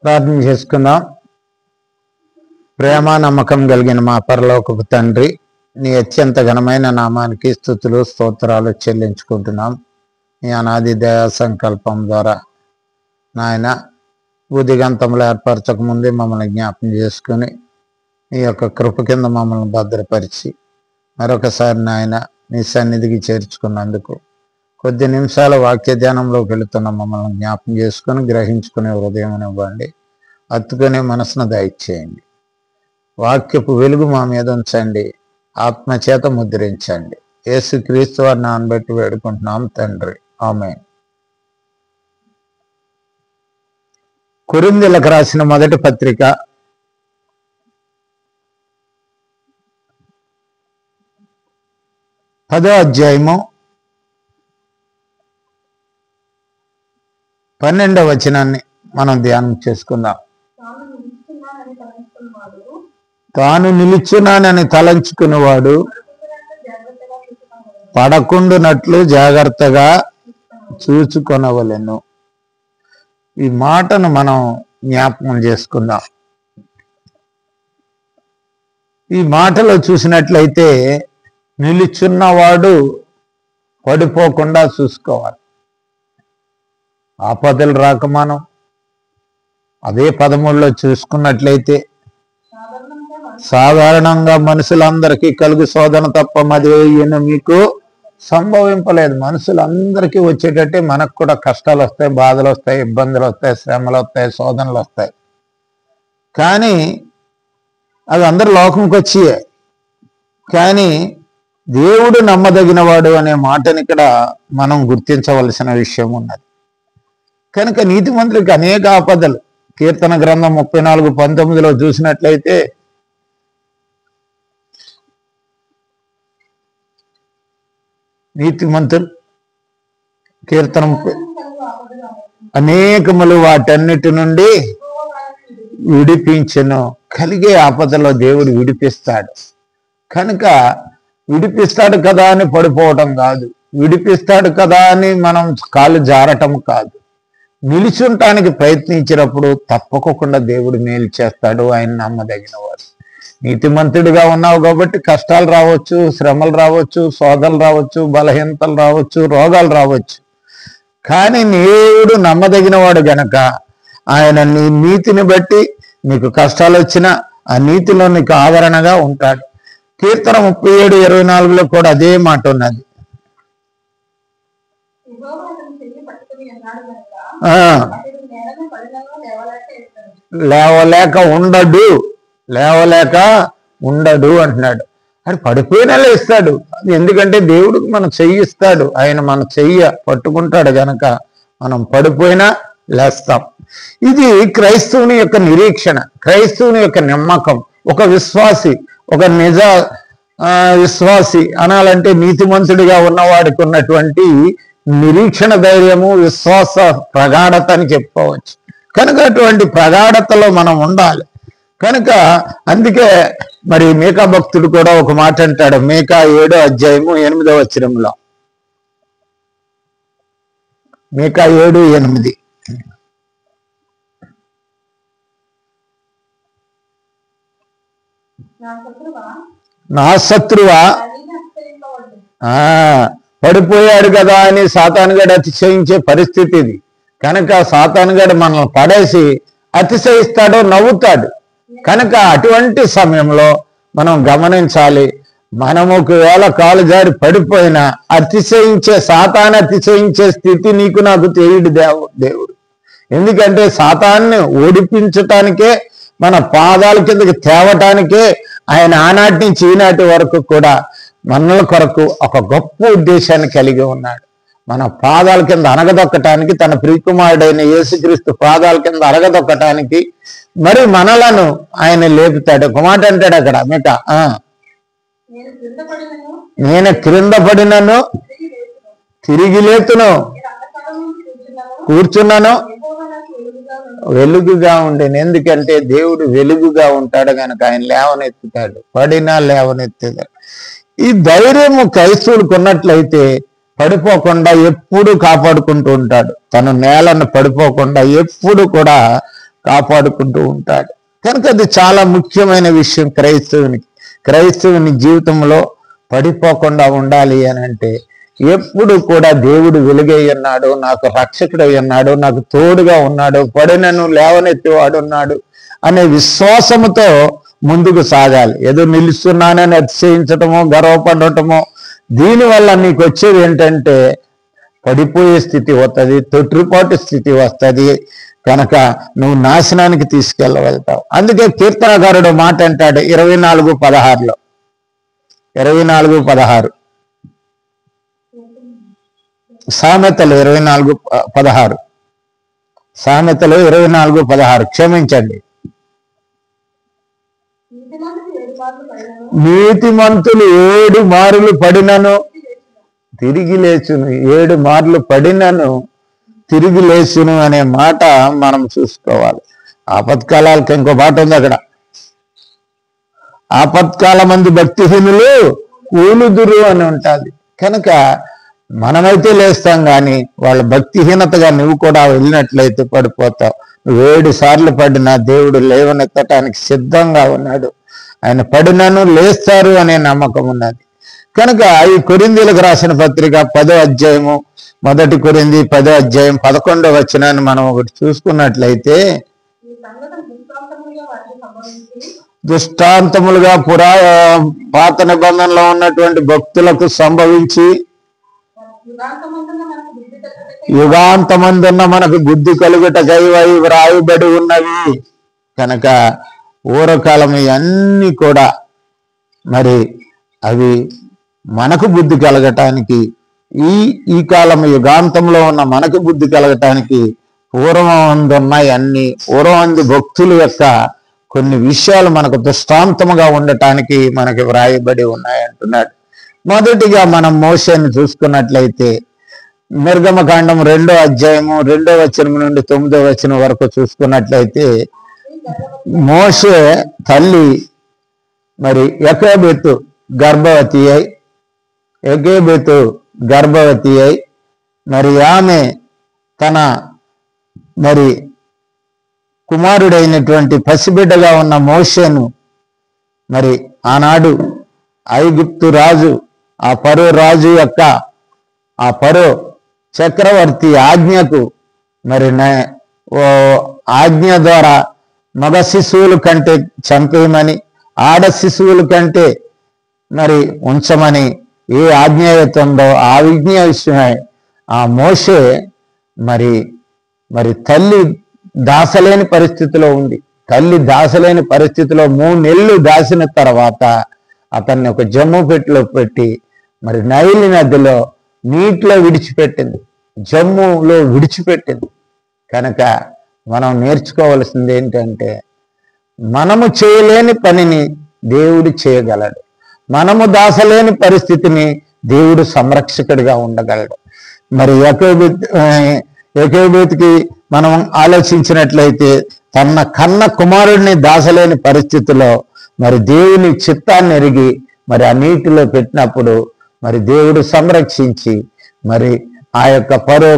ప్రార్థన చేసుకుందాం. ప్రేమ నమ్మకం కలిగిన మా పరలోకపు తండ్రి, నీ అత్యంత ఘనమైన నామానికి స్తుతులు స్తోత్రాలు చెల్లించుకుంటున్నాం. నీ అనాది దయా సంకల్పం ద్వారా నాయన బుద్ధిగంతంలో ఏర్పరచక ముందే మమ్మల్ని జ్ఞాపకం చేసుకుని నీ యొక్క కృప కింద మమ్మల్ని భద్రపరిచి మరొకసారి నాయన నీ సన్నిధికి చేర్చుకున్నందుకు కొద్ది నిమిషాల వాక్య ధ్యానంలోకి వెళుతున్న మమ్మల్ని జ్ఞాపకం చేసుకుని గ్రహించుకునే హృదయం ఇవ్వండి. హత్తుకునే మనసును దయచేయండి. వాక్యపు వెలుగు మా మీద ఉంచండి. ఆత్మచేత ముద్రించండి. యేసుక్రీస్తు వారి నామమున బట్టి వేడుకుంటున్నాం తండ్రి, ఆమేన్. కొరింథీయులకు రాసిన మొదటి పత్రిక 10వ అధ్యాయము 12వ వచనాన్ని మనం ధ్యానం చేసుకుందాం. తాను నిలుచున్నానని తలంచుకునేవాడు పడకుండునట్లు జాగ్రత్తగా చూచుకొనవలెను. ఈ మాటను మనం జ్ఞాపకం చేసుకుందాం. ఈ మాటలో చూసినట్లయితే నిలుచున్నవాడు పడిపోకుండా చూసుకోవాలి. ఆపదలు రాక మనం అదే 13లో చూసుకున్నట్లయితే సాధారణంగా మనుషులందరికీ కలుగు శోధన తప్ప మదేను మీకు సంభవింపలేదు. మనుషులందరికీ వచ్చేటట్టే మనకు కూడా కష్టాలు వస్తాయి, బాధలు వస్తాయి, ఇబ్బందులు వస్తాయి, శ్రమలు వస్తాయి, శోధనలు వస్తాయి. కానీ అవి అందరు లోకంకి వచ్చియే. కానీ దేవుడు నమ్మదగినవాడు అనే మాటని ఇక్కడ మనం గుర్తించవలసిన విషయం ఉన్నది. కనుక నీతిమంతులకి అనేక ఆపదలు. కీర్తన గ్రంథం 34:19లో చూసినట్లయితే నీతిమంతులు కీర్తన అనేకములు వాటన్నిటి నుండి విడిపించెను. కలిగే ఆపదలో దేవుడు విడిపిస్తాడు. కనుక విడిపిస్తాడు కదా అని పడిపోవటం కాదు, విడిపిస్తాడు కదా అని మనం కాలు జారటం కాదు. నిలుచుంటానికి ప్రయత్నించినప్పుడు తప్పకుండా దేవుడు మేలు చేస్తాడు. ఆయన నమ్మదగినవాడు. నీతిమంతుడిగా ఉన్నావు కాబట్టి కష్టాలు రావచ్చు, శ్రమలు రావచ్చు, శోధనలు రావచ్చు, బలహీనతలు రావచ్చు, రోగాలు రావచ్చు. కానీ దేవుడు నమ్మదగినవాడు గనక ఆయన నీ నీతిని బట్టి నీకు కష్టాలు వచ్చినా ఆ నీతిలో నీకు ఆదరణగా ఉంటాడు. కీర్తన 37:24లో కూడా అదే మాట ఉన్నది. లేవలేక ఉండడు అంటున్నాడు. అది పడిపోయినా లేస్తాడు. ఎందుకంటే దేవుడికి మనం చెయ్యిస్తాడు. ఆయన మన చెయ్య పట్టుకుంటాడు గనక మనం పడిపోయినా లేస్తాం. ఇది క్రైస్తవుని యొక్క నిరీక్షణ, క్రైస్తవుని యొక్క నమ్మకం. ఒక విశ్వాసి, ఒక నిజ విశ్వాసి అనాలంటే నీతిమంతుడిగా ఉన్నవాడికి ఉన్నటువంటి నిరీక్షణ ధైర్యము, విశ్వాస ప్రగాఢత అని చెప్పుకోవచ్చు. కనుక అటువంటి ప్రగాఢతలో మనం ఉండాలి. కనుక అందుకే మరి మీకా భక్తుడు కూడా ఒక మాట అంటాడు. మీకా 7:8 వచనంలో, మీకా 7:8 నా శత్రువా పడిపోయాడు కదా అని సాతానుగాడు అతిశయించే పరిస్థితి ఇది. కనుక సాతానుగాడు మనల్ని పడేసి అతిశయిస్తాడు, నవ్వుతాడు. కనుక అటువంటి సమయంలో మనం గమనించాలి. మనము ఒకవేళ కాలు జారి పడిపోయినా సాతాను అతిశయించే స్థితి నీకు నాకు తెలియదు దేవుడు. ఎందుకంటే సాతాన్ని ఓడిపించటానికే, మన పాదాల కిందకి తేవటానికే ఆయన ఆనాటి నుంచి ఈనాటి వరకు కూడా మనల కొరకు ఒక గొప్ప ఉద్దేశాన్ని కలిగి ఉన్నాడు. మన పాదాల కింద అనగదొక్కటానికి, తన ప్రియకుమారుడైన యేసుక్రీస్తు పాదాల కింద అనగదొక్కటానికి మరి మనలను ఆయన లేపుతాడు. ఒక మాట అంటాడు అక్కడ మీక, నేను క్రింద పడినను తిరిగి లేతును, కూర్చున్నాను వెలుగుగా ఉండేను. ఎందుకంటే దేవుడు వెలుగుగా ఉంటాడు కనుక ఆయన లేవనెత్తుతాడు, పడినా లేవనెత్తుతాడు. ఈ ధైర్యము క్రైస్తవులకు ఉన్నట్లయితే పడిపోకుండా ఎప్పుడు కాపాడుకుంటూ ఉంటాడు. తను నేలను పడిపోకుండా ఎప్పుడు కూడా కాపాడుకుంటూ ఉంటాడు. కనుక అది చాలా ముఖ్యమైన విషయం క్రైస్తవుని జీవితంలో పడిపోకుండా ఉండాలి అని అంటే ఎప్పుడు కూడా దేవుడు వెలుగై ఉన్నాడు, నాకు రక్షకుడై ఉన్నాడు, నాకు తోడుగా ఉన్నాడు, పడినను లేవనెత్తివాడు ఉన్నాడు అనే విశ్వాసముతో ముందుకు సాగాలి. ఏదో నిలుస్తున్నానని అతిశయించటమో గర్వపడటమో దీనివల్ల నీకు వచ్చేది ఏంటంటే పడిపోయే స్థితి వస్తుంది, తొట్టిపాటు స్థితి వస్తుంది. కనుక నువ్వు నాశనానికి తీసుకెళ్ళగలుగుతావు. అందుకే కీర్తనకారుడు మాట అంటాడు 24:16 24:16 సామెతలు 24:16 సామెతలు 24:16 క్షమించండి. నీతిమంతులు 7 మారులు పడినను తిరిగి లేచును, 7 మార్లు పడినను తిరిగి లేచును అనే మాట మనం చూసుకోవాలి. ఆపత్కాలాలకు ఇంకో మాట ఉంది అక్కడ, ఆపత్కాల మంది భక్తిహీనులు ఊలుదురు అని ఉంటుంది. కనుక మనమైతే లేస్తాం, కానీ వాళ్ళ భక్తిహీనతగా నువ్వు కూడా వెళ్ళినట్లయితే పడిపోతావు. 7 సార్లు పడినా దేవుడు లేవనెత్తటానికి సిద్ధంగా ఉన్నాడు. ఆయన పడినను లేస్తారు అనే నమ్మకం ఉన్నది. కనుక ఈ కొరింథీయులకు రాసిన పత్రిక 10వ అధ్యాయము, 1 కొరింథీ 10వ అధ్యాయం 11వ వచనాన్ని మనం ఒకటి చూసుకున్నట్లయితే, దృష్టాంతములుగా పాత నిబంధనలో ఉన్నటువంటి భక్తులకు సంభవించి యుగాంతమందున్న మనకు బుద్ధి కలుగుటకై వ్రాయబడి ఉన్నవి. కనుక పూర్వకాలం ఇవన్నీ కూడా మరి అవి మనకు బుద్ధి కలగటానికి, ఈ కాలం యుగాంతంలో ఉన్న మనకు బుద్ధి కలగటానికి పూర్వమందున్నాయి అన్ని పూర్వమంది భక్తుల యొక్క కొన్ని విషయాలు మనకు దృష్టాంతముగా ఉండటానికి మనకి వ్రాయబడి ఉన్నాయి అంటున్నాడు. మొదటిగా మనం మోషేని చూసుకున్నట్లయితే నిర్గమకాండం 2వ అధ్యాయము 2వ వచనం నుండి 9వ వచనం వరకు చూసుకున్నట్లయితే, మోషే తల్లి మరి యోకెబెతు గర్భవతి అయి మరి ఆమె తన మరి కుమారుడైనటువంటి పసిబిడ్డగా ఉన్న మోషేను మరి ఆనాడు ఐగుప్తు రాజు, ఆ ఫరో రాజు యొక్క ఆ ఫరో చక్రవర్తి ఆజ్ఞకు మరి ఆజ్ఞ ద్వారా మగ శిశువుల కంటే చంపేయమని, ఆడ శిశువుల కంటే మరి ఉంచమని ఏ ఆజ్ఞ అవుతుందో ఆ విజ్ఞ విషయమై ఆ మోషే మరి తల్లి దాసలేని పరిస్థితిలో ఉంది. తల్లి దాసలేని పరిస్థితిలో 3 నెలలు దాసిన తర్వాత అతన్ని ఒక జమ్ము పెట్టిలో పెట్టి మరి నైలు నదిలో నీటిలో విడిచిపెట్టింది, జమ్ములో విడిచిపెట్టింది. కనుక మనం నేర్చుకోవాల్సింది ఏంటంటే, మనము చేయలేని పనిని దేవుడు చేయగలడు, మనము దాసలేని పరిస్థితిని దేవుడు సంరక్షకుడిగా ఉండగలడు. మరి యోకెబెతుకి మనం ఆలోచించినట్లయితే తన కన్న కుమారుడిని దాసలేని పరిస్థితిలో మరి దేవుని చిత్తాన్ని ఎరిగి మరి ఆ నీటిలో పెట్టినప్పుడు మరి దేవుడు సంరక్షించి మరి ఆ యొక్క ఫరో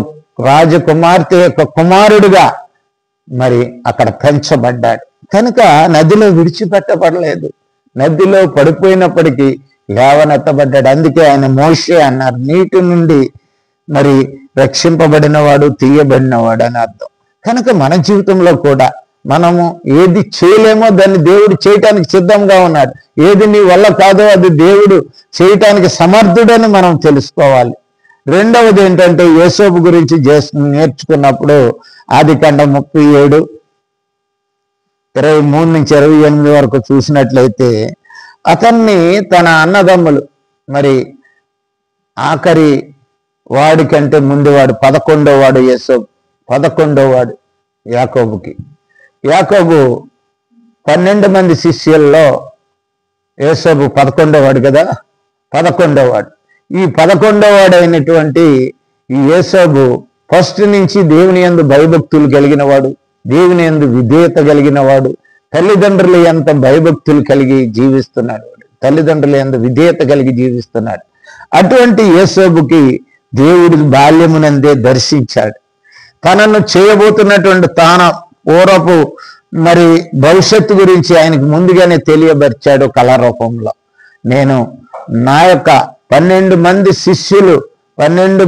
రాజకుమార్తె యొక్క కుమారుడిగా మరి అక్కడ పెంచబడ్డాడు. కనుక నదిలో విడిచిపెట్టబడలేదు, నదిలో పడిపోయినప్పటికీ లేవనెత్తబడ్డాడు. అందుకే ఆయన మోషే అన్నారు, నీటి నుండి మరి రక్షింపబడినవాడు, తీయబడినవాడు అని అర్థం. కనుక మన జీవితంలో కూడా మనము ఏది చేయలేమో దాన్ని దేవుడు చేయటానికి సిద్ధంగా ఉన్నాడు. ఏది నీ వల్ల కాదో అది దేవుడు చేయటానికి సమర్థుడని మనం తెలుసుకోవాలి. రెండవది ఏంటంటే, యోసేపు గురించి నేర్చుకున్నప్పుడు ఆదికాండం 37:23 నుంచి 28 వరకు చూసినట్లయితే, అతన్ని తన అన్నదమ్ములు మరి ఆఖరి వాడి కంటే ముందు వాడు 11వ వాడు యోసేపు, 11వ వాడు యాకోబుకి. యాకోబు 12 మంది శిష్యుల్లో యోసేపు 11వ వాడు కదా, 11వ వాడు. ఈ 11వ వాడైనటువంటి ఈ యోసేపు ఫస్ట్ నుంచి దేవుని యందు భయభక్తులు కలిగిన వాడు, దేవుని యందు విధేయత కలిగిన వాడు, తల్లిదండ్రులు ఎంత భయభక్తులు కలిగి జీవిస్తున్నాడు, తల్లిదండ్రుల యందు విధేయత కలిగి జీవిస్తున్నాడు. అటువంటి యోసేపుకి దేవుడి బాల్యమునందే దర్శించాడు. తనను చేయబోతున్నటువంటి పూర్వపు మరి భవిష్యత్తు గురించి ఆయనకు ముందుగానే తెలియబరిచాడు కళ రూపంలో. నేను నా యొక్క 12 మంది శిష్యులు 12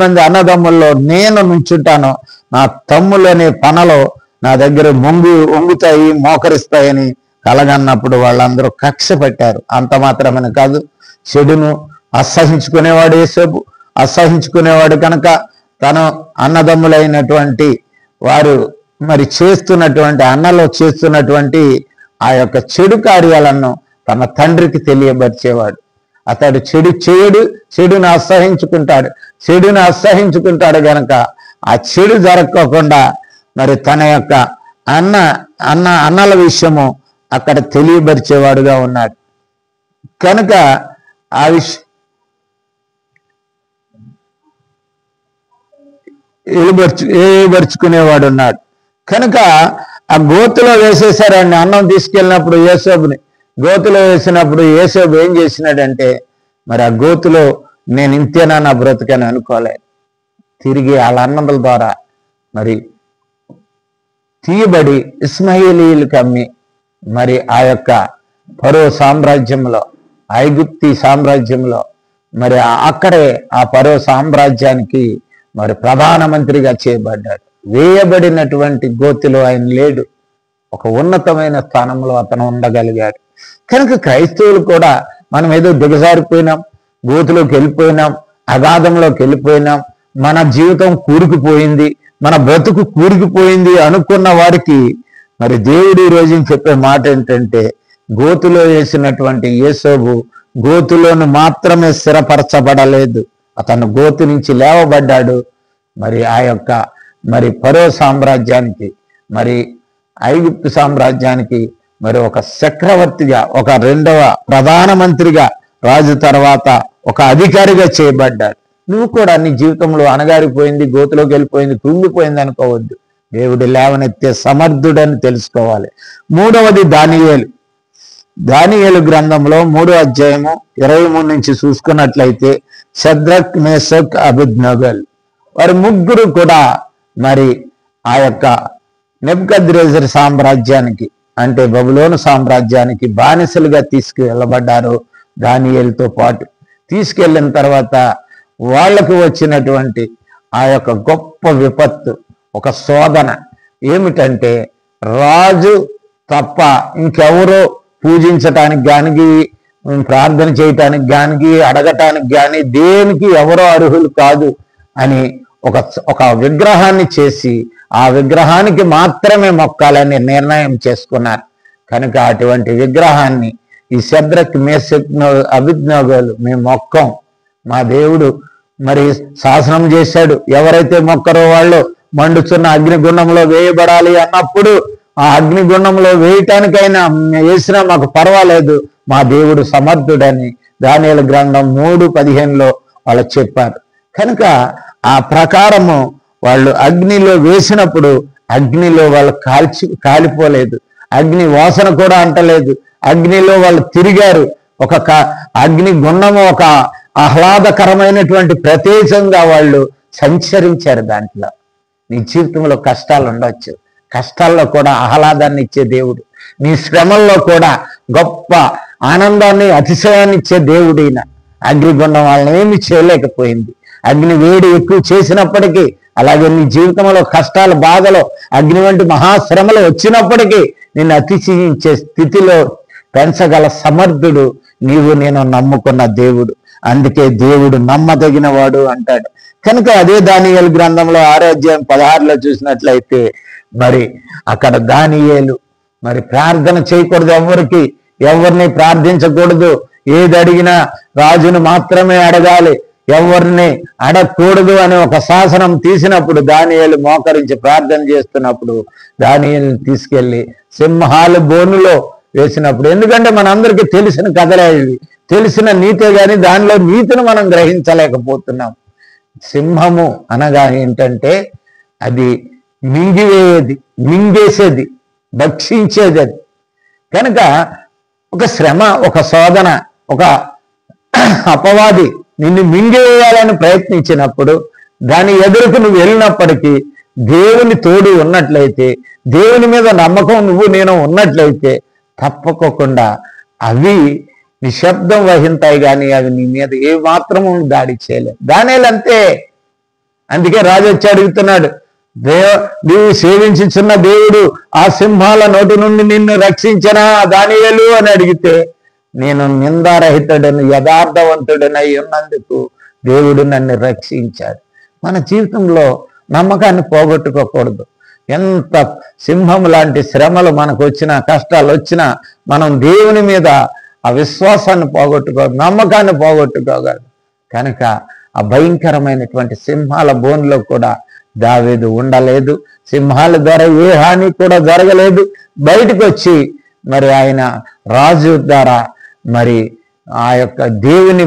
మంది అన్నదమ్ముల్లో నేను నుంచుంటాను, నా తమ్ములనే పనలో నా దగ్గర వంగుతాయి మోకరిస్తాయని కలగన్నప్పుడు వాళ్ళందరూ కక్ష పెట్టారు. అంత మాత్రమే కాదు, చెడును అసహించుకునేవాడు యేసేపు. అసహించుకునేవాడు కనుక తన అన్నదమ్ములైనటువంటి వారు మరి చేస్తున్నటువంటి అన్నలో చేస్తున్నటువంటి ఆ యొక్క చెడు కార్యాలను తన తండ్రికి తెలియబరిచేవాడు. అతడు చెడు చేయడు, చెడును అసహించుకుంటాడు గనక ఆ చెడు జరగకుండా మరి తన యొక్క అన్నల విషయము అక్కడ తెలియబరిచేవాడుగా ఉన్నాడు. కనుక ఆ ఏబరుచుకునేవాడు ఉన్నాడు. కనుక ఆ గోతులో వేసేసారండి. అన్నం తీసుకెళ్ళినప్పుడు యేసేపుని గోతులో వేసినప్పుడు యేసేపు ఏం చేసినాడంటే, మరి ఆ గోతులో నేను ఇంతేనా నా బ్రతుకని అనుకోలేదు. తిరిగి వాళ్ళ అన్నముల ద్వారా మరి తీయబడి ఇస్మాయిలీయులకు అమ్మి మరి ఆ యొక్క ఫరో సామ్రాజ్యంలో, ఐగుప్తి సామ్రాజ్యంలో మరి అక్కడే ఆ ఫరో సామ్రాజ్యానికి మరి ప్రధానమంత్రిగా చేయబడ్డాడు. వేయబడినటువంటి గోతిలో ఆయన లేడు, ఒక ఉన్నతమైన స్థానంలో అతను ఉండగలిగాడు. కనుక క్రైస్తవులు కూడా మనం ఏదో దిగజారిపోయినాం, గోతులోకి వెళ్ళిపోయినాం, అగాధంలోకి వెళ్ళిపోయినాం, మన జీవితం కూరుకుపోయింది, మన బ్రతుకు కూరుకుపోయింది అనుకున్న వారికి మరి దేవుడు ఈ రోజు చెప్పే మాట ఏంటంటే, గోతులో వేసినటువంటి యేసోబు గోతులోను మాత్రమే స్థిరపరచబడలేదు, అతను గోతు నుంచి లేవబడ్డాడు. మరి ఆ యొక్క మరి ఫరో సామ్రాజ్యానికి, మరి ఐగుప్తు సామ్రాజ్యానికి మరి ఒక చక్రవర్తిగా, ఒక 2వ ప్రధానమంత్రిగా, రాజు తర్వాత ఒక అధికారిగా చేయబడ్డాడు. నువ్వు కూడా నీ జీవితంలో అణగారిపోయింది, గోతులోకి వెళ్ళిపోయింది, కృంగిపోయింది అనుకోవద్దు. దేవుడు లేవనెత్తే సమర్థుడని తెలుసుకోవాలి. 3వది దానియేలు గ్రంథంలో 3వ అధ్యాయము 23 నుంచి చూసుకున్నట్లయితే, షద్రక్, మేషక్, అబేద్నెగోలు వారి ముగ్గురు కూడా మరి ఆ యొక్క నెబుకద్నెజరు సామ్రాజ్యానికి, అంటే బబులోను సామ్రాజ్యానికి బానిసలుగా తీసుకువెళ్ళబడ్డారు. దానియేలుతో పాటు తీసుకెళ్ళిన తర్వాత వాళ్లకు వచ్చినటువంటి ఆ యొక్క గొప్ప విపత్తు, ఒక శోధన ఏమిటంటే, రాజు తప్ప ఇంకెవరో పూజించటానికి గానికి, ప్రార్థన చేయటానికి గానికి, అడగటానికి గాని దేనికి ఎవరో అర్హులు కాదు అని ఒక విగ్రహాన్ని చేసి ఆ విగ్రహానికి మాత్రమే మొక్కాలని నిర్ణయం చేసుకున్నారు. కనుక అటువంటి విగ్రహాన్ని ఈ షద్రక్, మేషక్, అబేద్నెగోలు మేము మొక్కం, మా దేవుడు మరి శాసనం చేశాడు, ఎవరైతే మొక్కరో వాళ్ళు మండుచున్న అగ్నిగుండంలో వేయబడాలి అన్నప్పుడు ఆ అగ్నిగుండంలో వేయటానికైనా వేసినా మాకు పర్వాలేదు, మా దేవుడు సమర్థుడని దానియేలు గ్రంథం 3:15లో వాళ్ళు చెప్పారు. కనుక ఆ ప్రకారము వాళ్ళు అగ్నిలో వేసినప్పుడు అగ్నిలో వాళ్ళు కాలిపోలేదు, అగ్ని వాసన కూడా అంటలేదు, అగ్నిలో వాళ్ళు తిరిగారు. ఒక అగ్ని గుండము ఒక ఆహ్లాదకరమైనటువంటి ప్రదేశంగా వాళ్ళు సంచరించారు. దాంట్లో నీ జీవితంలో కష్టాలు ఉండవచ్చు, కష్టాల్లో కూడా ఆహ్లాదాన్ని ఇచ్చే దేవుడు, నీ శ్రమల్లో కూడా గొప్ప ఆనందాన్ని, అతిశయాన్ని ఇచ్చే దేవుడు ఈయన. అగ్నిగుండం వాళ్ళని ఏమి చేయలేకపోయింది. అగ్ని వేడి ఎక్కువ చేసినప్పటికీ, అలాగే నీ జీవితంలో కష్టాలు, బాధలు, అగ్ని వంటి మహాశ్రమలు వచ్చినప్పటికీ నిన్ను అతిశయించే స్థితిలో పెంచగల సమర్థుడు నీవు నేను నమ్ముకున్న దేవుడు. అందుకే దేవుడు నమ్మదగిన వాడు అంటాడు. కనుక అదే దానియేలు గ్రంథంలో 6వ అధ్యాయం 16లో చూసినట్లయితే మరి అక్కడ దానియేలు మరి ప్రార్థన చేయకూడదు, ఎవరిని ప్రార్థించకూడదు, ఏది అడిగినా రాజును మాత్రమే అడగాలి, ఎవరిని అడగకూడదు అని ఒక శాసనం తీసినప్పుడు దానియేలు మోకరించి ప్రార్థన చేస్తున్నప్పుడు దానియేలుని తీసుకెళ్లి సింహాల బోనులో వేసినప్పుడు, ఎందుకంటే మనందరికీ తెలిసిన కథలే ఇవి, తెలిసిన నీతే గాని దానిలో నీతిని మనం గ్రహించలేకపోతున్నాం. సింహము అనగా ఏంటంటే అది మింగేసేది, భక్షించేది. అది కనుక ఒక శ్రమ, ఒక శోధన, ఒక అపవాది నిన్ను మింగేయాలని ప్రయత్నించినప్పుడు దాని ఎదురుకు నువ్వు వెళ్ళినప్పటికీ దేవుని తోడు ఉన్నట్లయితే, దేవుని మీద నమ్మకం నువ్వు నేను ఉన్నట్లయితే తప్పకోకుండా అవి నిశ్శబ్దం వహింతాయి, కానీ అవి నీ మీద ఏ మాత్రము దాడి చేయలేదు. దానియేలంతే. అందుకే రాజు వచ్చి అడుగుతున్నాడు, నీవు సేవించుచున్న దేవుడు ఆ సింహాల నోటి నుండి నిన్ను రక్షించనా దానియేలు అని అడిగితే, నేను నిందారహితుడని యథార్థవంతుడనై ఉన్నందుకు దేవుడు నన్ను రక్షించాడు. మన జీవితంలో నమ్మకాన్ని పోగొట్టుకోకూడదు. ఎంత సింహం లాంటి శ్రమలు మనకు వచ్చినా, కష్టాలు వచ్చినా మనం దేవుని మీద ఆ విశ్వాసాన్ని పోగొట్టుకోగలదు, నమ్మకాన్ని పోగొట్టుకోగలదు. కనుక ఆ భయంకరమైనటువంటి సింహాల బోన్లో కూడా దావీదు ఉండలేదు. సింహాల ద్వారా ఏ హాని కూడా జరగలేదు. బయటకు వచ్చి మరి ఆయన రాజు ద్వారా మరి ఆ యొక్క దేవుని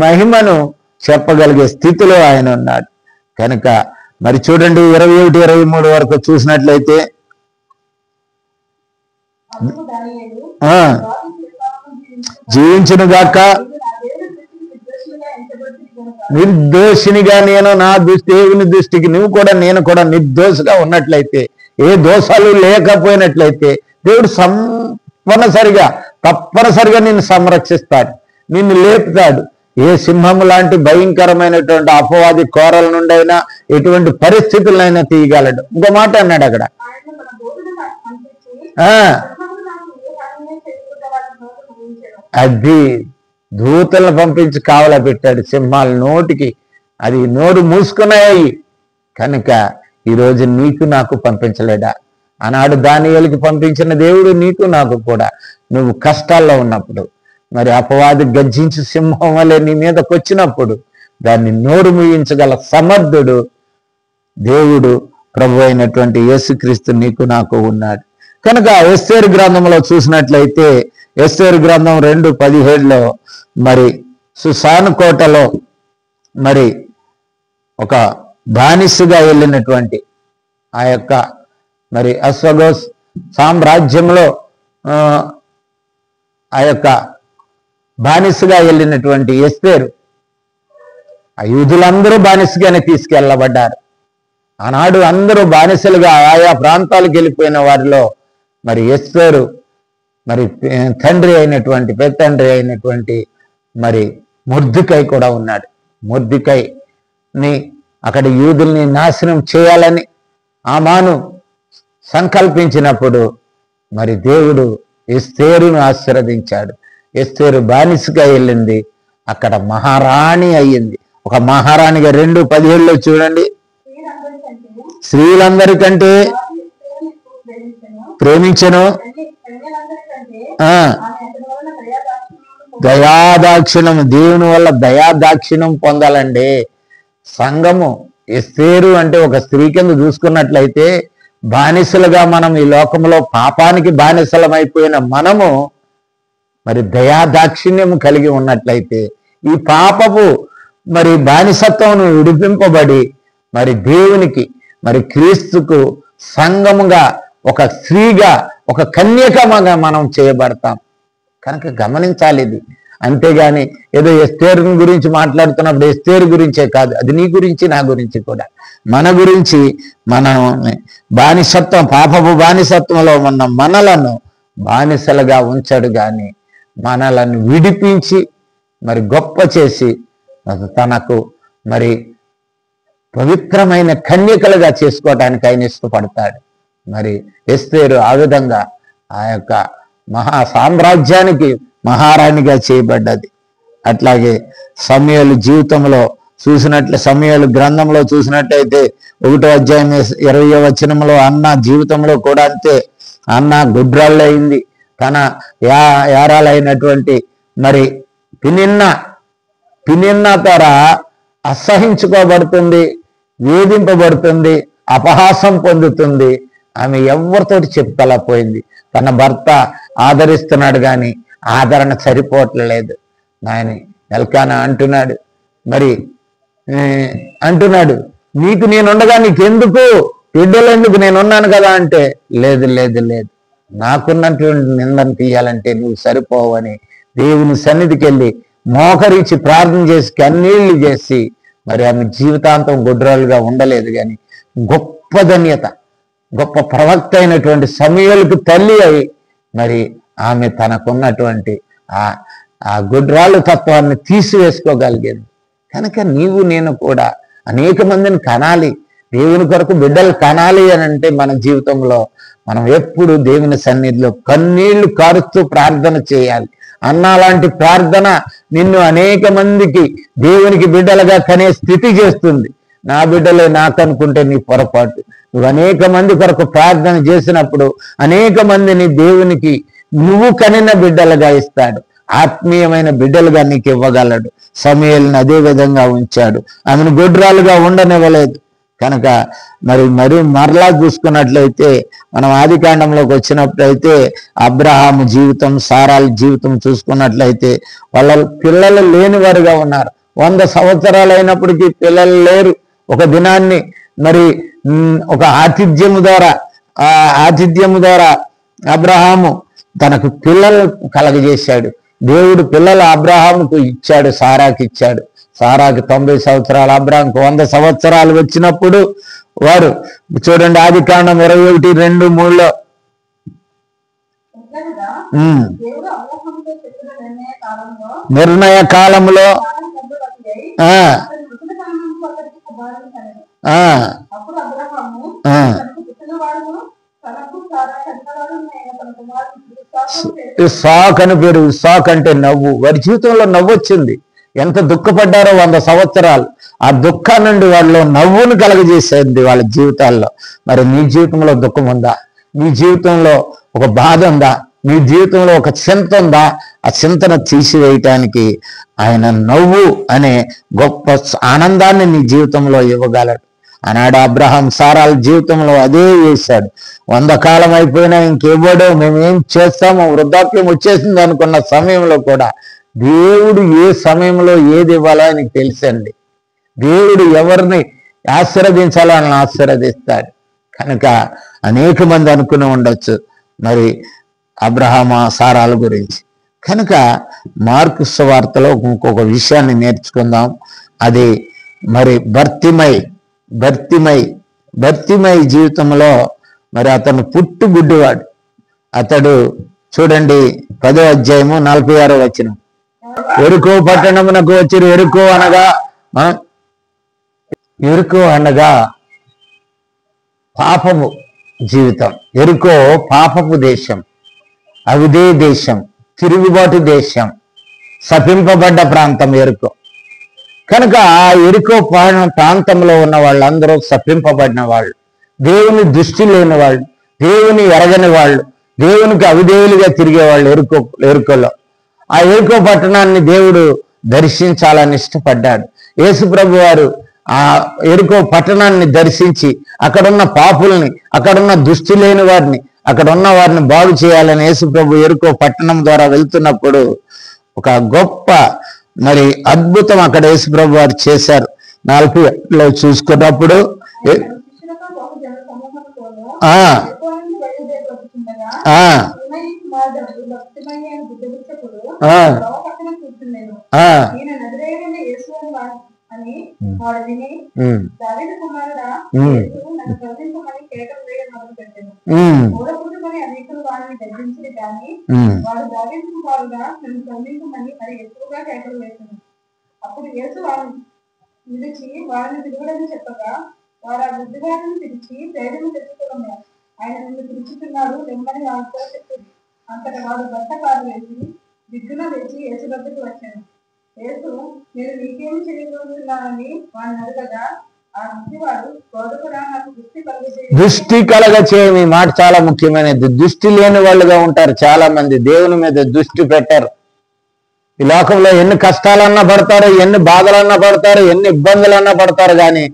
మహిమను చెప్పగలిగే స్థితిలో ఆయన ఉన్నాడు. కనుక మరి చూడండి 21-23 వరకు చూసినట్లయితే, జీవించునుగాక, నిర్దోషినిగా నేను నా దేవుని దృష్టికి నువ్వు కూడా నేను కూడా నిర్దోషిగా ఉన్నట్లయితే, ఏ దోషాలు లేకపోయినట్లయితే దేవుడు తప్పనిసరిగా నిన్ను సంరక్షిస్తాడు, నిన్ను లేపుతాడు. ఏ సింహము లాంటి భయంకరమైనటువంటి అపవాది కోరల నుండైనా ఎటువంటి పరిస్థితులైనా తీయగలడు. ఇంకో మాట అన్నాడు అక్కడ, అది దూతలను పంపించి కావలా పెట్టాడు సింహాల నోటికి. అది నోరు మూసుకున్నాయి. కనుక ఈరోజు నీకు నాకు పంపించలేడా? ఆనాడు దానియేలుకి పంపించిన దేవుడు నీకు నాకు కూడా, నువ్వు కష్టాల్లో ఉన్నప్పుడు, మరి అపవాది గర్జించి సింహం వలె నీ మీదకి వచ్చినప్పుడు దాన్ని నోరు ముయించగల సమర్థుడు దేవుడు, ప్రభు అయినటువంటి యేసుక్రీస్తు నీకు నాకు ఉన్నాడు. కనుక ఎస్తేరు గ్రంథంలో చూసినట్లయితే, ఎస్తేరు గ్రంథం 2:17లో మరి సుసాను కోటలో మరి ఒక బానిసగా వెళ్ళినటువంటి ఆ యొక్క మరి అశ్వగోస్ సామ్రాజ్యంలో ఆ యొక్క బానిసగా వెళ్ళినటువంటి ఎస్తేరు, ఆ యూదులందరూ బానిసగానే తీసుకెళ్ళబడ్డారు. ఆనాడు అందరూ బానిసలుగా ఆయా ప్రాంతాలకు వెళ్ళిపోయిన వారిలో మరి ఎస్తేరు మరి పెద్దండ్రి అయినటువంటి మరి మొర్దెకై కూడా ఉన్నాడు. మొర్దెకైని అక్కడ యూదుల్ని నాశనం చేయాలని హామాను సంకల్పించినప్పుడు మరి దేవుడు ఎస్తేరును ఆశీర్వదించాడు. ఎస్తేరు బానిసగా వెళ్ళింది, అక్కడ మహారాణి అయ్యింది. ఒక మహారాణిగా 2:17లో చూడండి, స్త్రీలందరికంటే ప్రేమించను, దయాదాక్షిణం, దేవుని వల్ల దయాదాక్షిణ్యం పొందాలండి సంఘము. ఎస్తేరు అంటే ఒక స్త్రీ కింద చూసుకున్నట్లయితే, బానిసలుగా మనం ఈ లోకంలో పాపానికి బానిసలమైపోయిన మనము మరి దయాదాక్షిణ్యము కలిగి ఉన్నట్లయితే, ఈ పాపపు మరి బానిసత్వం విడిపింపబడి మరి దేవునికి మరి క్రీస్తుకు సంఘముగా, ఒక స్త్రీగా, ఒక కన్యకగా మనం చేయబడతాం. కనుక గమనించాలి ఇది. అంతేగాని ఏదో ఎస్తేరు గురించి మాట్లాడుతున్నప్పుడు ఎస్తేరు గురించే కాదు, అది నీ గురించి నా గురించి కూడా, మన గురించి. మనం బానిసత్వం, పాపపు బానిసత్వంలో ఉన్న మనలను బానిసలుగా ఉంచాడు, కానీ మనలను విడిపించి మరి గొప్ప చేసి తనకు మరి పవిత్రమైన కన్యకలుగా చేసుకోవటానికి ఆయన ఇష్టపడతాడు. మరి ఎస్తేరు ఆ విధంగా ఆ యొక్క మహా సామ్రాజ్యానికి మహారాణిగా చేయబడ్డది. అట్లాగే సమూయేలు జీవితంలో సమూయేలు గ్రంథంలో చూసినట్లయితే 1వ అధ్యాయం 20వ వచనంలో అన్న జీవితంలో కూడా అంతే. అన్న గుడ్రాళ్ళు అయింది. తన యారాలైనటువంటి మరి పినిన్న తర అసహించుకోబడుతుంది, వేధింపబడుతుంది, అపహాసం పొందుతుంది. ఆమె ఎవరితోటి చెప్పుకోలేకపోయింది. తన భర్త ఆదరిస్తున్నాడు, కానీ ఆదరణ సరిపోవట్లేదు. ఆయన ఎల్కానా అంటున్నాడు, నీకు నేనుండగా నీకెందుకు, బిడ్డలెందుకు, నేనున్నాను కదా అంటే, లేదు, నాకున్నటువంటి నిందను తీయాలంటే నువ్వు సరిపోవని దేవుని సన్నిధికి వెళ్ళి మోకరించి ప్రార్థన చేసి కన్నీళ్లు చేసి మరి ఆమె జీవితాంతం గొడ్రాలుగా ఉండలేదు, కానీ గొప్ప ధన్యత, గొప్ప ప్రవక్త అయినటువంటి సమూయేలుకు తల్లి అయి మరి ఆమె తనకున్నటువంటి ఆ గొడ్రాలు తత్వాన్ని తీసివేసుకోగలిగేది. కనుక నీవు నేను కూడా అనేక మందిని కనాలి, దేవుని కొరకు బిడ్డలు కనాలి అని అంటే మన జీవితంలో మనం ఎప్పుడు దేవుని సన్నిధిలో కన్నీళ్లు కారుస్తూ ప్రార్థన చేయాలి. అన్నాలాంటి ప్రార్థన నిన్ను అనేక మందికి దేవునికి బిడ్డలుగా కనే స్థితి చేస్తుంది. నా బిడ్డలే నాకనుకుంటే నీ పొరపాటు. నువ్వు అనేక మంది కొరకు ప్రార్థన చేసినప్పుడు అనేక మందిని దేవునికి నువ్వు కనిన బిడ్డలుగా ఇస్తాడు, ఆత్మీయమైన బిడ్డలుగా నీకు ఇవ్వగలడు. సమూయేలుని అదే విధంగా ఉంచాడు, ఆమెను గొడ్రాలుగా ఉండనివ్వలేదు. కనుక మరలా చూసుకున్నట్లయితే మనం ఆదికాండంలోకి వచ్చినప్పుడైతే అబ్రహాము జీవితం, సారాల జీవితం చూసుకున్నట్లయితే వాళ్ళ పిల్లలు లేనివారుగా ఉన్నారు. 100 సంవత్సరాలు అయినప్పటికీ పిల్లలు లేరు. ఒక దినాన్ని ఒక ఆతిథ్యము ద్వారా అబ్రహాము తనకు పిల్లలు కలగజేశాడు. దేవుడు పిల్లలు అబ్రహాముకు ఇచ్చాడు, సారాకి ఇచ్చాడు. సారాకి 90 సంవత్సరాలు, అబ్రహాంకు 100 సంవత్సరాలు వచ్చినప్పుడు వారు చూడండి ఆదికాండం 21:2-3లో నిర్ణయ కాలంలో ఇస్సాకు అని పేరు. ఇస్సాకు అంటే నవ్వు. వారి జీవితంలో నవ్వు వచ్చింది. ఎంత దుఃఖపడ్డారో 100 సంవత్సరాలు. ఆ దుఃఖం నుండి వాళ్ళలో నవ్వును కలగజేసేది వాళ్ళ జీవితాల్లో. మరి నీ జీవితంలో దుఃఖం ఉందా? నీ జీవితంలో ఒక బాధ ఉందా? నీ జీవితంలో ఒక చింత ఉందా? ఆ చింతను తీసివేయటానికి ఆయన నవ్వు అనే గొప్ప ఆనందాన్ని నీ జీవితంలో ఇవ్వగలడు. ఆనాడు అబ్రహాం సారాల జీవితంలో అదే చేశాడు. 100 కాలం అయిపోయినా ఇంకెవ్వడో, మేమేం చేస్తామో, వృద్ధాప్యం వచ్చేసింది అనుకున్న సమయంలో కూడా దేవుడు ఏ సమయంలో ఏది ఇవ్వాలో ఆయనకు తెలుసండి. దేవుడు ఎవరిని ఆశీర్వదించాలో ఆయన ఆశీర్వదిస్తాడు. కనుక అనేక మంది అనుకుని ఉండొచ్చు మరి అబ్రహాము సారాల గురించి. కనుక మార్కు సువార్తలో ఇంకొక విషయాన్ని నేర్చుకుందాం. అది మరి భర్తిమై జీవితంలో మరి అతను పుట్టుగుడ్డివాడు. అతడు చూడండి 10వ అధ్యాయము 46వ వచనం. ఎరుకో పట్టణమునకు వచ్చి ఎరుకో అనగా పాపము జీవితం. ఎరుకో పాపపు దేశం, అవిధే దేశం, తిరుగుబాటు దేశం, శపింపబడ్డ ప్రాంతం ఎరుకో. కనుక ఆ ఎరుకో ప్రాంతంలో ఉన్న వాళ్ళందరూ శపింపబడిన వాళ్ళు, దేవుని దృష్టి లేని వాళ్ళు, దేవుని ఎరగని వాళ్ళు, దేవునికి అవిధేయులుగా తిరిగేవాళ్ళు ఎరుకోలో. ఆ ఎరుకో పట్టణాన్ని దేవుడు దర్శించాలని ఇష్టపడ్డాడు. యేసు ప్రభు వారు ఆ ఎరుకో పట్టణాన్ని దర్శించి అక్కడున్న పాపుల్ని, అక్కడున్న దృష్టి లేని వారిని, అక్కడ ఉన్న వారిని బాగు చేయాలని యేసు ప్రభు ఎరుకో పట్టణం ద్వారా వెళ్తున్నప్పుడు ఒక గొప్ప అద్భుతం అక్కడ యేసు ప్రభు వారు చేశారు. 40లో చూసుకున్నప్పుడు అప్పుడు యేసు వారిని నిలిచి వారిని తిరుగుడని చెప్పగా వారు ఆ బుద్ధివారిని పిలిచి ధైర్యం తెచ్చుకోమన్నారు. ఆయన నిన్ను పిలుచుతున్నాడు, నెమ్మది వారితో చెప్పింది. అంతట వాడు బట్ట కారు వేసి దిగ్గున లేచి యేసు వద్దకు వచ్చాను. యేసు నేను నీకేమి చేయబోతున్నానని వాడిని అడగగా ఆ బుద్ధివాడు, బోధకుడా, నాకు దృష్టి కలగచేయని మాట చాలా ముఖ్యమైనది. దృష్టి లేని వాళ్ళుగా ఉంటారు చాలా మంది, దేవుని మీద దృష్టి పెట్టారు. ఈ లోకంలో ఎన్ని కష్టాలన్నా పడతారు, ఎన్ని బాధలన్నా పడతారు, ఎన్ని ఇబ్బందులన్నా పడతారు, కానీ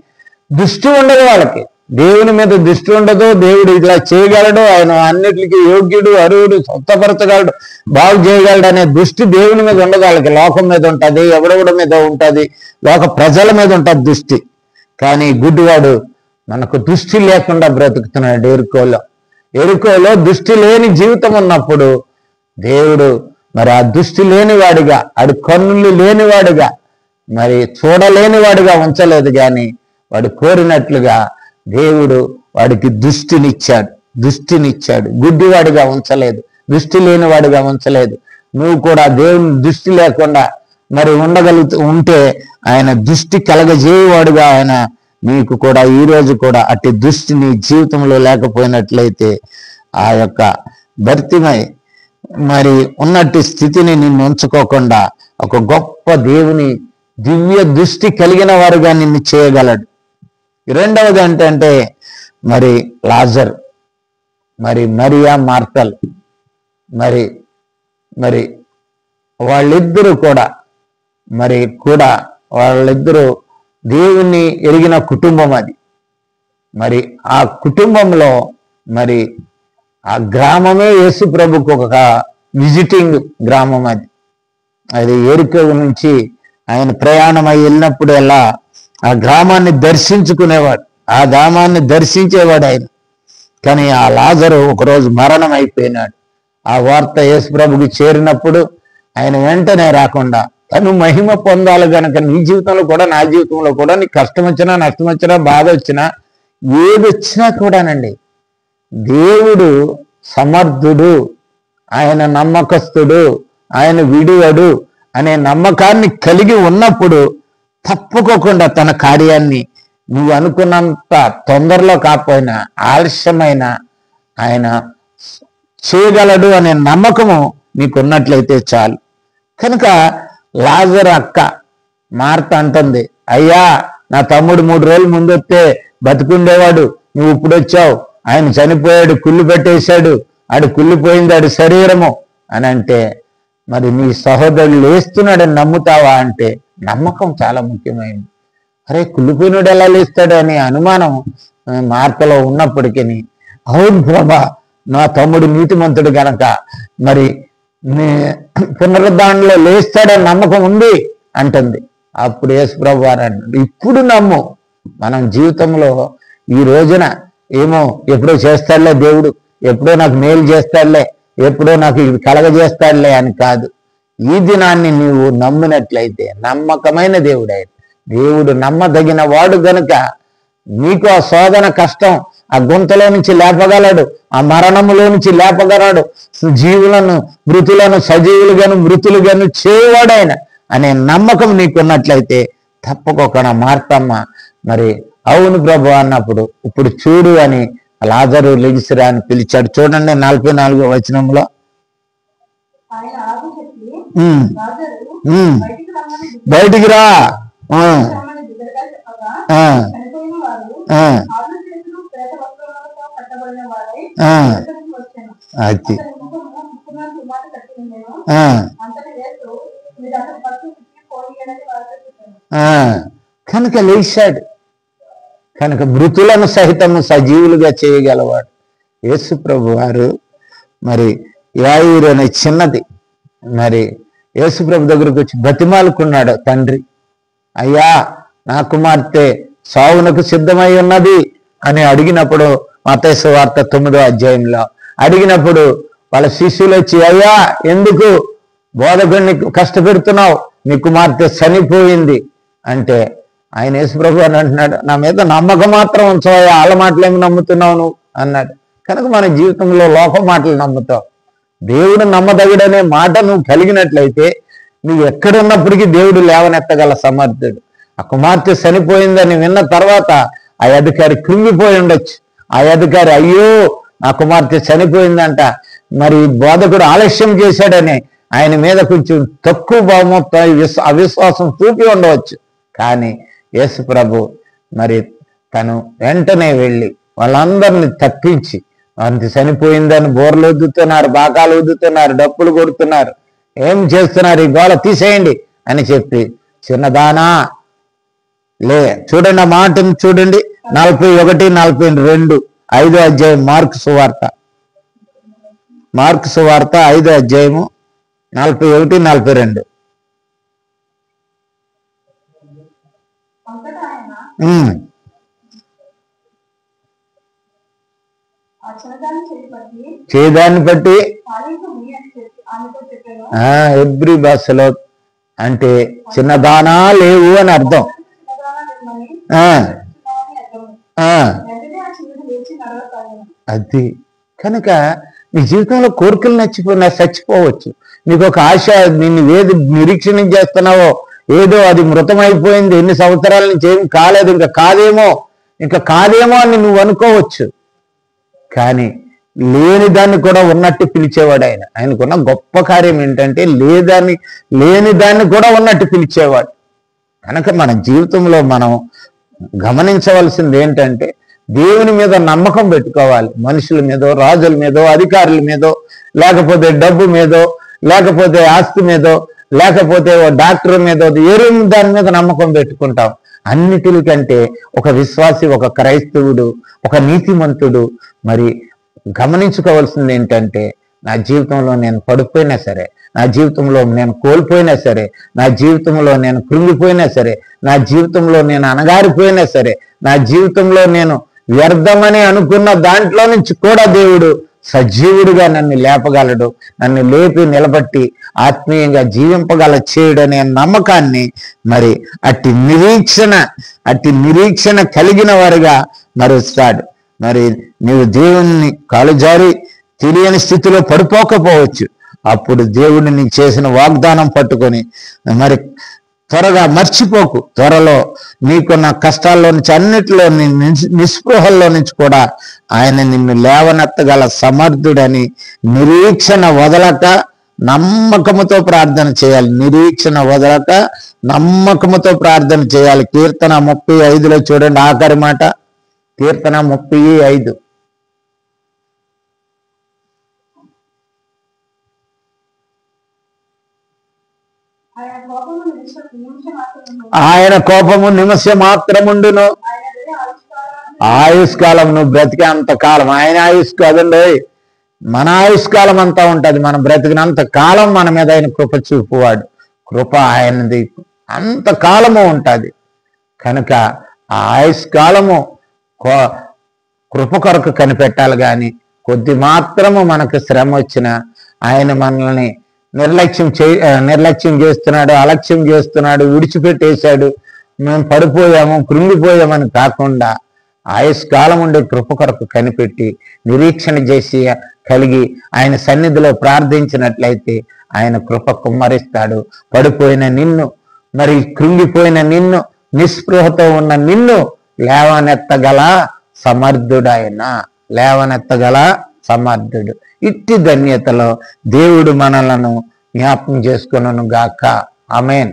దృష్టి ఉండదు వాళ్ళకి. దేవుని మీద దృష్టి ఉండదు. దేవుడు ఇలా చేయగలడు, ఆయన అన్నిటికీ యోగ్యుడు, అర్హుడు, స్వస్థపరచగలడు, బాగు చేయగలడు అనే దృష్టి దేవుని మీద ఉండదు వాళ్ళకి. లోకం మీద ఉంటుంది, ఎవడెవడి మీద ఉంటుంది, లోక ప్రజల మీద ఉంటుంది దృష్టి. కానీ గుడ్డివాడు మనకు దృష్టి లేకుండా బ్రతుకుతున్నాడు. ఎరుకోలో దృష్టి లేని జీవితం ఉన్నప్పుడు దేవుడు మరి ఆ దృష్టి లేనివాడిగా, ఆడు కన్నులు లేనివాడిగా మరి చూడలేని వాడిగా ఉంచలేదు, కానీ వాడు కోరినట్లుగా దేవుడు వాడికి దృష్టినిచ్చాడు. గుడ్డివాడిగా ఉంచలేదు, దృష్టి లేనివాడిగా ఉంచలేదు. నువ్వు కూడా దేవుని దృష్టి లేకుండా మరి ఉంటే ఆయన దృష్టి కలగజేయవాడుగా ఆయన నీకు కూడా ఈ రోజు కూడా అట్టి దృష్టి నీ జీవితంలో లేకపోయినట్లయితే ఆ యొక్క భర్తిమై మరి ఉన్నట్టి స్థితిని నిన్ను ఉంచుకోకుండా ఒక గొప్ప దేవుని దివ్య దృష్టి కలిగిన వారుగా నిన్ను చేయగలడు. రెండవది ఏంటంటే మరి లాజర్, మరి మరియా మార్తల్, మరి వాళ్ళిద్దరూ కూడా వాళ్ళిద్దరూ దేవుణ్ణి ఎరిగిన కుటుంబం అది. మరి ఆ కుటుంబంలో మరి ఆ గ్రామమే యేసు ప్రభుకు ఒక విజిటింగ్ గ్రామం అది ఎరుకో నుంచి ఆయన ప్రయాణమై వెళ్ళినప్పుడు ఎలా ఆ గ్రామాన్ని దర్శించుకునేవాడు, ఆ గ్రామాన్ని దర్శించేవాడు ఆయన. కానీ ఆ లాజరు ఒకరోజు మరణం అయిపోయినాడు. ఆ వార్త యేసు ప్రభుకి చేరినప్పుడు ఆయన వెంటనే రాకుండా తను మహిమ పొందాలి గనక నీ జీవితంలో కూడా నా జీవితంలో కూడా నీకు కష్టం వచ్చినా నష్టం వచ్చినా బాధ వచ్చినా ఏది వచ్చినా కూడానండి దేవుడు సమర్థుడు, ఆయన నమ్మకస్తుడు, ఆయన విడువడు అనే నమ్మకాన్ని కలిగి ఉన్నప్పుడు తప్పుకోకుండా తన కార్యాన్ని నువ్వు అనుకున్నంత తొందరలో కాకపోయినా ఆలస్యమైన ఆయన చేయగలడు అనే నమ్మకము నీకున్నట్లయితే చాలు. కనుక లాజరు అక్క మార్త అంటుంది, అయ్యా నా తమ్ముడు 3 రోజుల ముందు వస్తే బతుకుండేవాడు, నువ్వు ఇప్పుడు వచ్చావు, ఆయన చనిపోయాడు, కుళ్ళు పెట్టేశాడు, ఆడు కుళ్ళిపోయింది ఆడి శరీరము అని అంటే మరి నీ సహోదరుడు లేస్తున్నాడని నమ్ముతావా అంటే నమ్మకం చాలా ముఖ్యమైనది. అరే కుళ్ళిపోయినాడు ఎలా లేస్తాడు అనే అనుమానం మార్తలో ఉన్నప్పటికీ అవును ప్రభా నా తమ్ముడు నీతిమంతుడు గనక మరి పునరుద్ధానంలో లేస్తాడని నమ్మకం ఉంది అంటుంది. అప్పుడు యేసు ప్రభు వారు అంటాడు, ఇప్పుడు నమ్ము. మనం జీవితంలో ఈ రోజున ఏమో ఎప్పుడో చేస్తాడులే దేవుడు, ఎప్పుడో నాకు మేలు చేస్తాడులే, ఎప్పుడో నాకు ఇది కలగజేస్తాడులే అని కాదు. ఈ దినాన్ని నీవు నమ్మినట్లయితే నమ్మకమైన దేవుడు ఆయన. దేవుడు నమ్మదగిన వాడు గనుక నీకు ఆ శోధన కష్టం ఆ గుంతలో నుంచి లేపగలడు, ఆ మరణములో నుంచి లేపగలడు, జీవులను మృతులను సజీవులుగాను మృతులుగాను చేయవాడాయన అనే నమ్మకం నీకున్నట్లయితే తప్పకుండా మార్తమ్మ మరి అవును ప్రభు అన్నప్పుడు ఇప్పుడు చూడు అని లాజరు లెగిసిరా అని పిలిచాడు. చూడండి 44వ వచనంలో బయటికి రా అది కనుక లేచాడు. కనుక మృతులను సహితము సజీవులుగా చేయగలవాడు యేసు ప్రభు వారు. మరి యాయిరు అనే చిన్నది మరి యేసు ప్రభు దగ్గరకు వచ్చి బతిమాలుకున్నాడు తండ్రి, అయ్యా నా కుమార్తె సావునకు సిద్ధమై ఉన్నది అని అడిగినప్పుడు మత్తయి సువార్త 9వ అధ్యాయంలో అడిగినప్పుడు వాళ్ళ శిష్యులు వచ్చి, అయ్యా ఎందుకు బోధకుడిని కష్టపెడుతున్నావు, నీ కుమార్తె చనిపోయింది అంటే ఆయన యేసు ప్రభు అని అంటున్నాడు, నా మీద నమ్మకం మాత్రం ఉంచవయ్యా, వాళ్ళ మాటలేమి నమ్ముతున్నావు నువ్వు అన్నాడు. కనుక మన జీవితంలో లోక మాటలు నమ్ముతావు. దేవుడు నమ్మదగుడనే మాట నువ్వు కలిగినట్లయితే నువ్వు ఎక్కడున్నప్పటికీ దేవుడు లేవనెత్తగల సమర్థుడు. ఆ కుమార్తె చనిపోయిందని విన్న తర్వాత ఆ అధికారి కృంగిపోయి ఉండొచ్చు. ఆ అధికారి అయ్యో నా కుమార్తె చనిపోయిందంట, మరి బోధకుడు ఆలస్యం చేశాడని ఆయన మీద కొంచెం తక్కువ భావమొత్తం అవిశ్వాసం చూపి ఉండవచ్చు. కానీ యేసు ప్రభు మరి తను వెంటనే వెళ్ళి వాళ్ళందరినీ తప్పించి అంత చనిపోయిందని బోర్లు ఊదుతున్నారు, బాకాలు ఊదుతున్నారు, డప్పులు కొడుతున్నారు, ఏం చేస్తున్నారు, ఈ గోళ తీసేయండి అని చెప్పి చిన్నదానా లే. చూడండి ఆ మాటను చూడండి 41, 42 5వ అధ్యాయం మార్కు సువార్త 5వ అధ్యాయము 41, 42. చేయదాన్ని బట్టి ఎబ్రి భాషలో అంటే చిన్నదానా లేవు అని అర్థం. ఆ, ఆ, అది కనుక నీ జీవితంలో కోరికలు చచ్చిపోవచ్చు. నీకు ఒక ఆశ, నిన్ను ఏది నిరీక్షణ చేస్తున్నావో ఏదో అది మృతమైపోయింది, ఎన్ని సంవత్సరాల నుంచి ఏం కాలేదు, ఇంకా కాదేమో అని నువ్వు అనుకోవచ్చు. కానీ లేని దాన్ని కూడా ఉన్నట్టు పిలిచేవాడు ఆయన. ఆయనకున్న గొప్ప కార్యం ఏంటంటే లేని దాన్ని కూడా ఉన్నట్టు పిలిచేవాడు. కనుక మన జీవితంలో మనం గమనించవలసింది ఏంటంటే దేవుని మీద నమ్మకం పెట్టుకోవాలి. మనుషుల మీదో, రాజుల మీదో, అధికారుల మీదో, లేకపోతే డబ్బు మీదో, లేకపోతే ఆస్తి మీదో, లేకపోతే డాక్టర్ మీదో, దాని మీద నమ్మకం పెట్టుకుంటాం. అన్నిటికంటే ఒక విశ్వాసి, ఒక క్రైస్తవుడు, ఒక నీతిమంతుడు మరి గమనించుకోవాల్సింది ఏంటంటే నా జీవితంలో నేను పడిపోయినా సరే, నా జీవితంలో నేను కోల్పోయినా సరే, నా జీవితంలో నేను కృంగిపోయినా సరే, నా జీవితంలో నేను అణగారిపోయినా సరే, నా జీవితంలో నేను వ్యర్థమని అనుకున్న దాంట్లో నుంచి కూడా దేవుడు సజీవుడిగా నన్ను లేపగలడు. నన్ను లేపి నిలబట్టి ఆత్మీయంగా జీవింపగల చేయడనే నమ్మకాన్ని మరి అట్టి నిరీక్షణ కలిగిన వారుగా మరుస్తాడు. మరి నీవు దేవుణ్ణి కాలు జారి తెలియని స్థితిలో పడిపోకపోవచ్చు. అప్పుడు దేవుడిని నీకు చేసిన వాగ్దానం పట్టుకొని మరి త్వరగా మర్చిపోకు. త్వరలో నీకున్న కష్టాల్లో నుంచి, అన్నిటిలో నిస్పృహల్లో నుంచి కూడా ఆయన నిన్ను లేవనెత్తగల సమర్థుడని నిరీక్షణ వదలక నమ్మకముతో ప్రార్థన చేయాలి. నిరీక్షణ వదలక నమ్మకముతో ప్రార్థన చేయాలి. కీర్తన 35లో చూడండి, ఆఖరి మాట. కీర్తన 35. ఆయన కోపము నిమిషం మాత్రముండును, ఆయుష్కాలం. నువ్వు బ్రతికే అంత కాలం ఆయన ఆయుష్ కాదండి, మన ఆయుష్కాలం అంతా ఉంటుంది. మనం బ్రతికినంత కాలం మన మీద ఆయన కృప చూపువాడు. కృప ఆయనది అంత కాలము ఉంటుంది. కనుక ఆ ఆయుష్కాలము కృప కొరకు కనిపెట్టాలి. కానీ కొద్ది మాత్రము మనకు శ్రమ వచ్చినా ఆయన మనల్ని నిర్లక్ష్యం చేస్తున్నాడు, అలక్ష్యం చేస్తున్నాడు, విడిచిపెట్టేశాడు, మేము పడిపోయాము, కృంగిపోయామని కాకుండా ఆయుష్కాలం ఉండే కృప కొరకు కనిపెట్టి నిరీక్షణ చేసి కలిగి ఆయన సన్నిధిలో ప్రార్థించినట్లయితే ఆయన కృప కుమ్మరిస్తాడు. పడిపోయిన నిన్ను, మరి కృంగిపోయిన నిన్ను, నిస్పృహతో ఉన్న నిన్ను లేవనెత్తగల సమర్థుడు. ఇట్టి ధన్యతలో దేవుడు మనలను జ్ఞాపకం చేసుకొనును గాక. ఆమేన్.